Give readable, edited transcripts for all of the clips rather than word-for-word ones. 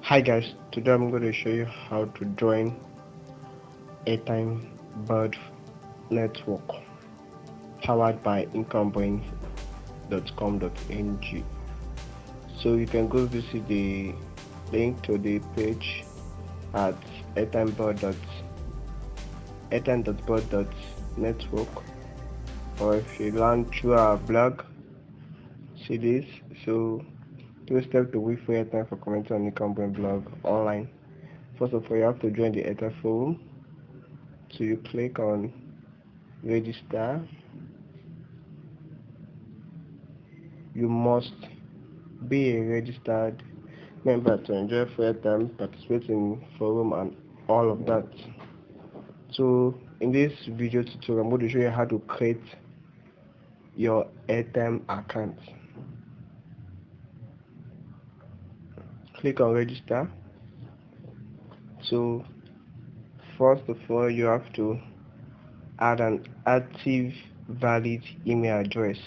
Hi guys, today I'm going to show you how to join Airtime Bird network powered by IncomeBrain.com.ng. So you can go visit the link to the page at airtime.bird.network, or if you learn through our blog, see this. So 2 steps to wait for Airtime for commenting on IncomeBrain blog online. First of all, you have to join the Airtime forum. So you click on register. You must be a registered member to enjoy free time, participate in forum and all of that. So in this video tutorial, I'm going to show you how to create your Airtime account. Click on register. So first of all, you have to add an active valid email address.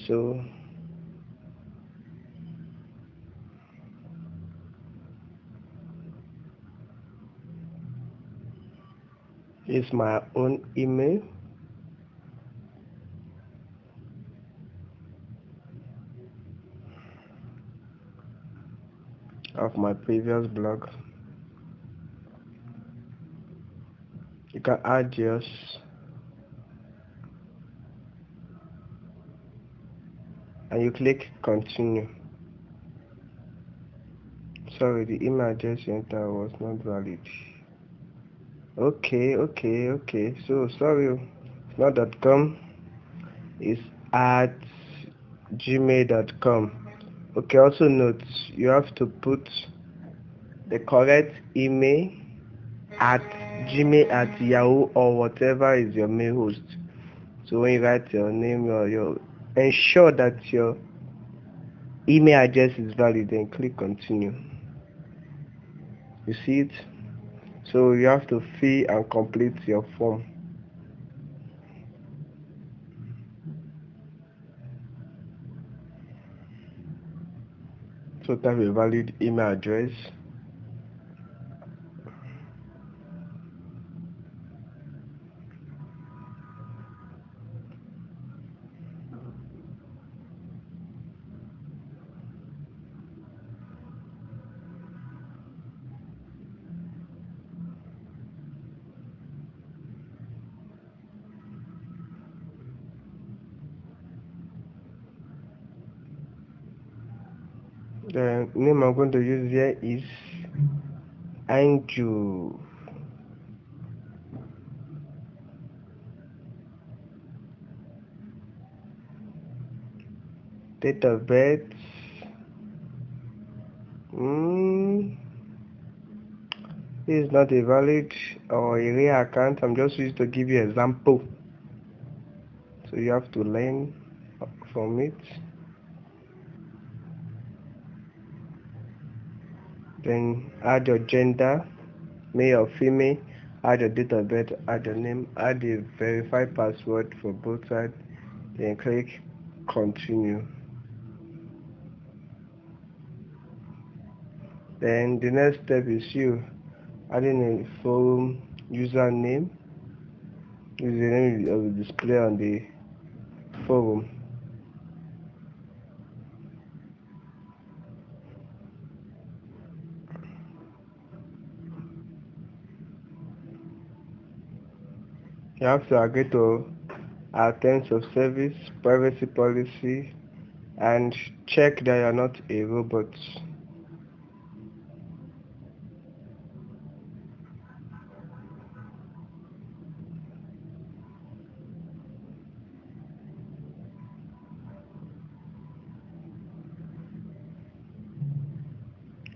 So it's my own email. Of my previous blog. You can add yours and you click continue. Sorry, the email address you entered was not valid. Okay. So sorry, it's not .com, it's at gmail.com. Okay, also note you have to put the correct email at gmail at yahoo or whatever is your mail host. So when you write your name or your ensure that your email address is valid, then click continue. You see it? So you have to fill and complete your form. So type a valid email address. The name I'm going to use here is Anju. Date of birth. This is not a valid or a real account. I'm just used to give you example. So you have to learn from it. Then add your gender, male or female, add your date of birth, add your name, add the verified password for both sides, then click continue. Then the next step is you adding a forum username. Username will display on the forum. You have to agree to our terms of service, privacy policy, and check that you are not a robot.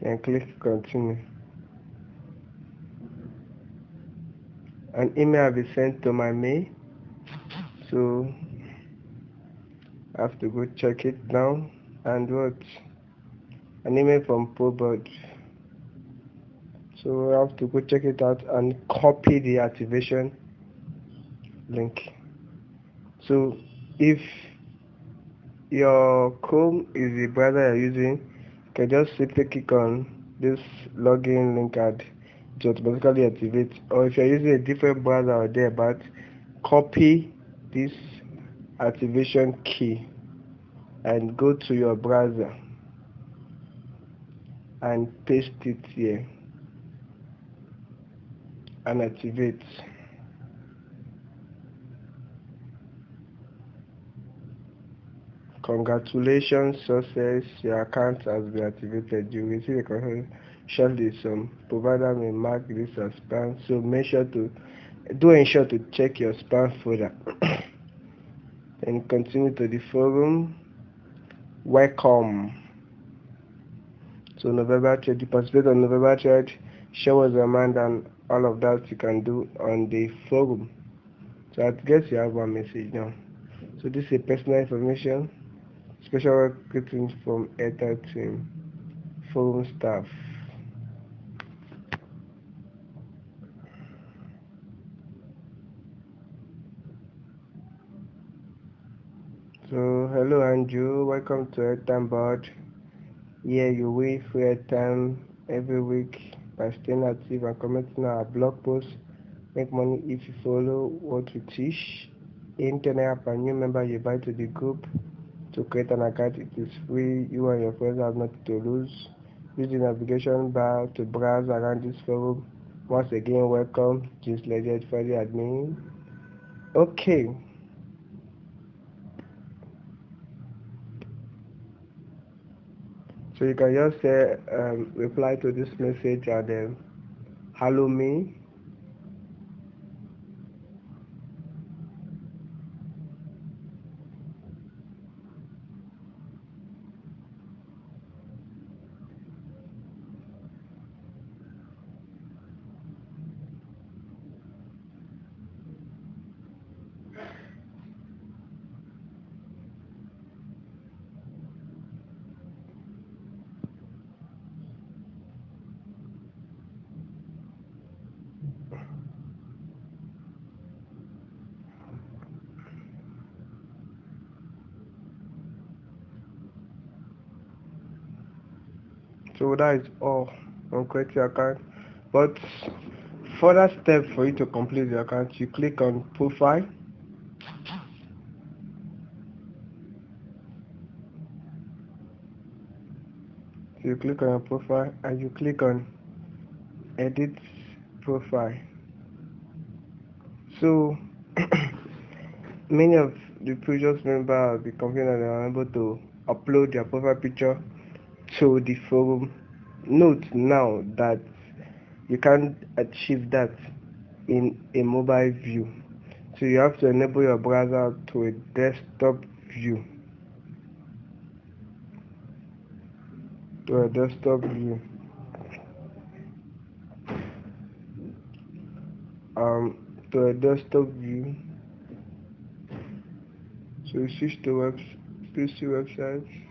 And click continue. An email will be sent to my mail, so I have to go check it now. And what? An email from ProBird. So I have to go check it out and copy the activation link. So if your Chrome is the browser you're using, Okay, just simply click on this login link and it automatically activates. Or if you're using a different browser or thereabout, copy this activation key and go to your browser and paste it here and activate. Congratulations, success, your account has been activated. You will receive a confirmation shortly. Some provider may mark this as spam, so make sure to ensure to check your spam folder. And continue to the forum. Welcome to November trade. You participate on November trade. Show us your mind and all of that you can do on the forum. So I guess you have one message now. So this is personal information. Special greetings from Airtime team, forum staff. So hello Andrew, welcome to Airtime board. Here you win free airtime every week by staying active and commenting on our blog posts. Make money if you follow what we teach. Internet app and new member you buy to the group. To create an account, it is free. You and your friends have nothing to lose. Use the navigation bar to browse around this forum. Once again, welcome, just legend for the admin. Okay. So you can just say reply to this message and then hello me. So that is all on create your account. But further step for you to complete the account, you click on profile. So you click on your profile and you click on edit profile. So many of the previous members of the company are unable to upload their profile picture to the forum. Note now that you can't achieve that in a mobile view. So you have to enable your browser to a desktop view. To a desktop view. So you switch to PC websites.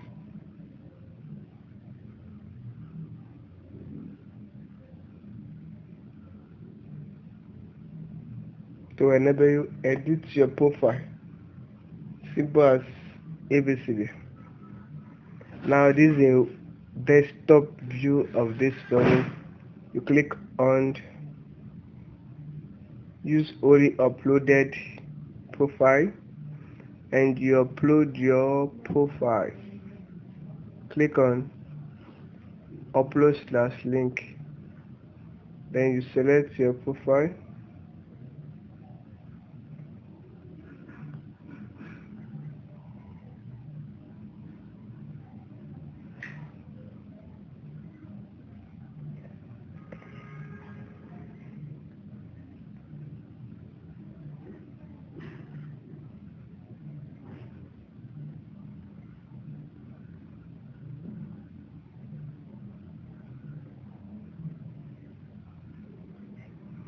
To enable you edit your profile. Simple as ABCD. Now this is a desktop view of this forum. You click on use only uploaded profile and you upload your profile. Click on upload/link. Then you select your profile.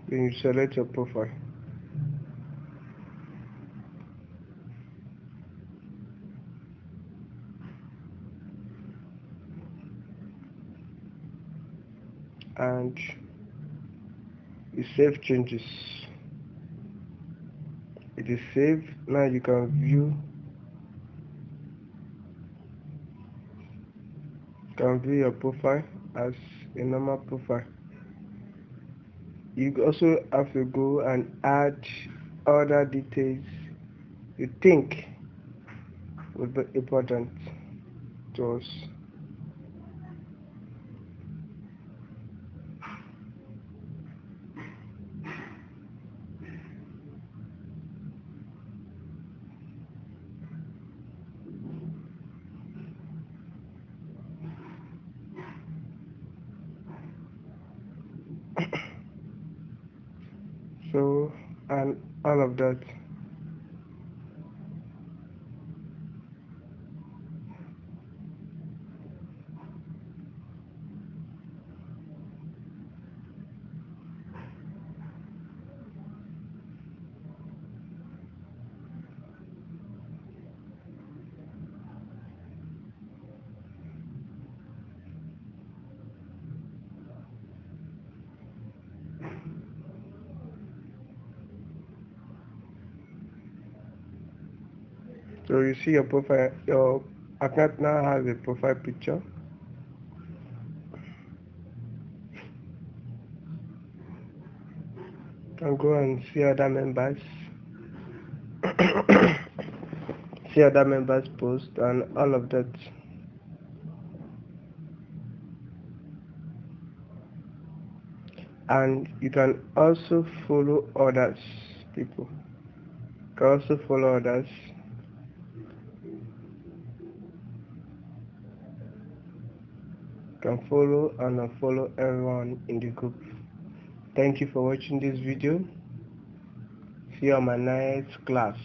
Then you select your profile. And you save changes. It is saved. Now you can view can view your profile as a normal profile. You also have to go and add other details you think would be important to us. So, and all of that. So you see your profile, your account now has a profile picture. You can go and see other members. See other members post and all of that. And you can also follow others people. You can also follow others. You can follow and unfollow everyone in the group. Thank you for watching this video. See you on my next class.